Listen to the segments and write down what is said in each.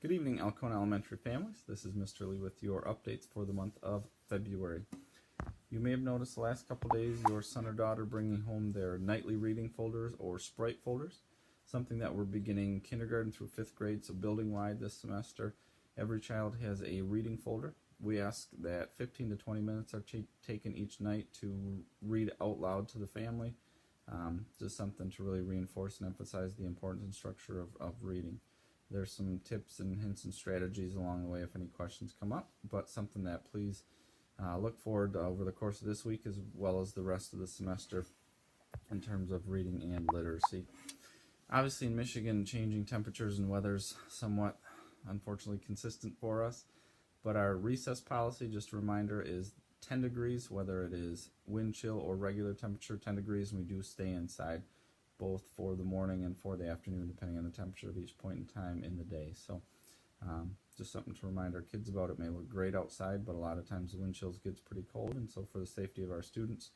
Good evening, Alcona Elementary families. This is Mr. Lee with your updates for the month of February. You may have noticed the last couple days your son or daughter bringing home their nightly reading folders or Sprite folders, something that we're beginning kindergarten through 5th grade, so building-wide this semester. Every child has a reading folder. We ask that 15 to 20 minutes are taken each night to read out loud to the family, just something to really reinforce and emphasize the importance and structure of reading. There's some tips and hints and strategies along the way if any questions come up, but something that please look forward to over the course of this week as well as the rest of the semester in terms of reading and literacy. Obviously in Michigan, changing temperatures and weather's somewhat unfortunately consistent for us, but our recess policy, just a reminder, is 10 degrees, whether it is wind chill or regular temperature, 10 degrees, and we do stay inside both for the morning and for the afternoon, depending on the temperature at each point in time in the day. So just something to remind our kids about. It may look great outside, but a lot of times the wind chills gets pretty cold, and so for the safety of our students,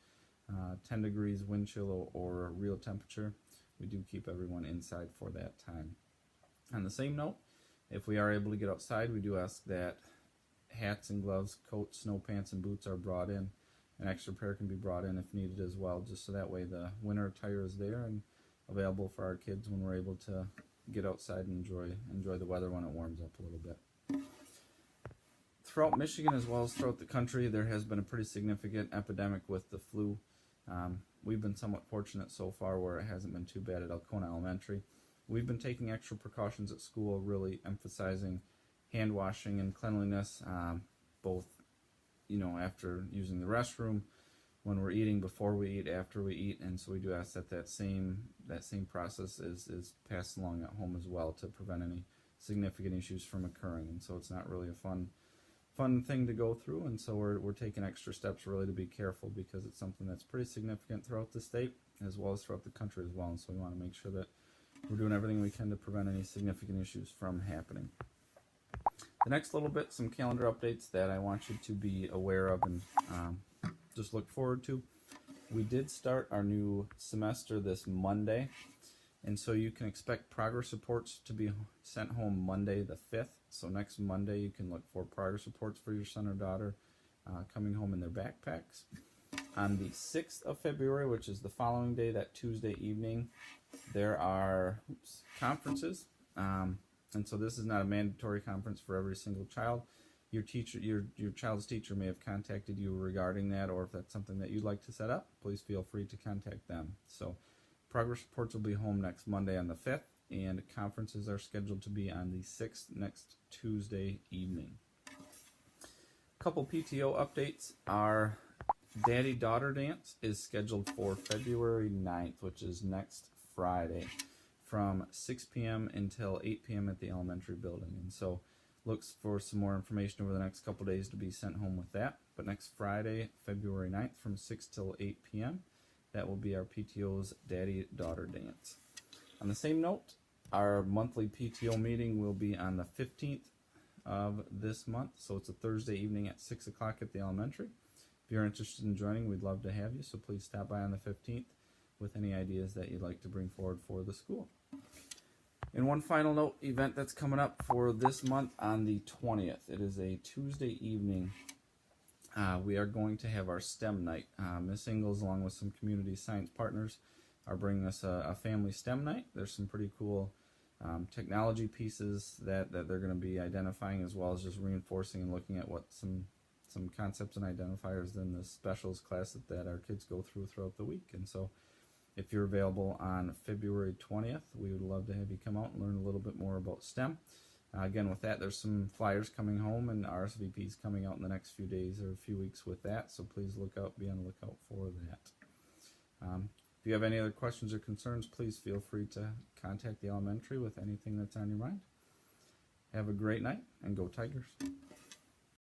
10 degrees wind chill or real temperature, we do keep everyone inside for that time. On the same note, if we are able to get outside, we do ask that hats and gloves, coats, snow pants, and boots are brought in. An extra pair can be brought in if needed as well, just so that way the winter attire is there and available for our kids when we're able to get outside and enjoy the weather when it warms up a little bit. Throughout Michigan as well as throughout the country, there has been a pretty significant epidemic with the flu. We've been somewhat fortunate so far where it hasn't been too bad at Alcona Elementary. We've been taking extra precautions at school, really emphasizing hand washing and cleanliness, both after using the restroom, when we're eating, before we eat, after we eat, and so we do ask that that same process is passed along at home as well to prevent any significant issues from occurring. And so it's not really a fun thing to go through, and so we're taking extra steps really to be careful because it's something that's pretty significant throughout the state as well as throughout the country as well, and so we want to make sure that we're doing everything we can to prevent any significant issues from happening. The next little bit, some calendar updates that I want you to be aware of and just look forward to. We did start our new semester this Monday, and so you can expect progress reports to be sent home Monday the 5th. So next Monday you can look for progress reports for your son or daughter coming home in their backpacks. On the 6th of February, which is the following day, that Tuesday evening, there are conferences. And so this is not a mandatory conference for every single child. Your child's teacher may have contacted you regarding that, or if that's something that you'd like to set up, please feel free to contact them. So progress reports will be home next Monday on the 5th, and conferences are scheduled to be on the 6th, next Tuesday evening. A couple PTO updates. Our Daddy-Daughter Dance is scheduled for February 9th, which is next Friday, from 6 p.m. until 8 p.m. at the elementary building. And so looks for some more information over the next couple days to be sent home with that. But next Friday, February 9th, from 6 till 8 p.m., that will be our PTO's Daddy-Daughter Dance. On the same note, our monthly PTO meeting will be on the 15th of this month, so it's a Thursday evening at 6 o'clock at the elementary. If you're interested in joining, we'd love to have you, so please stop by on the 15th with any ideas that you'd like to bring forward for the school. And one final note, event that's coming up for this month on the 20th. It is a Tuesday evening. We are going to have our STEM night. Miss Ingalls, along with some community science partners, are bringing us a family STEM night. There's some pretty cool technology pieces that they're going to be identifying, as well as just reinforcing and looking at what some concepts and identifiers in the specials class that our kids go throughout the week. And so if you're available on February 20th, we would love to have you come out and learn a little bit more about STEM. Again, with that, there's some flyers coming home and RSVPs coming out in the next few days or a few weeks with that, so please be on the lookout for that. If you have any other questions or concerns, please feel free to contact the elementary with anything that's on your mind. Have a great night, and go Tigers.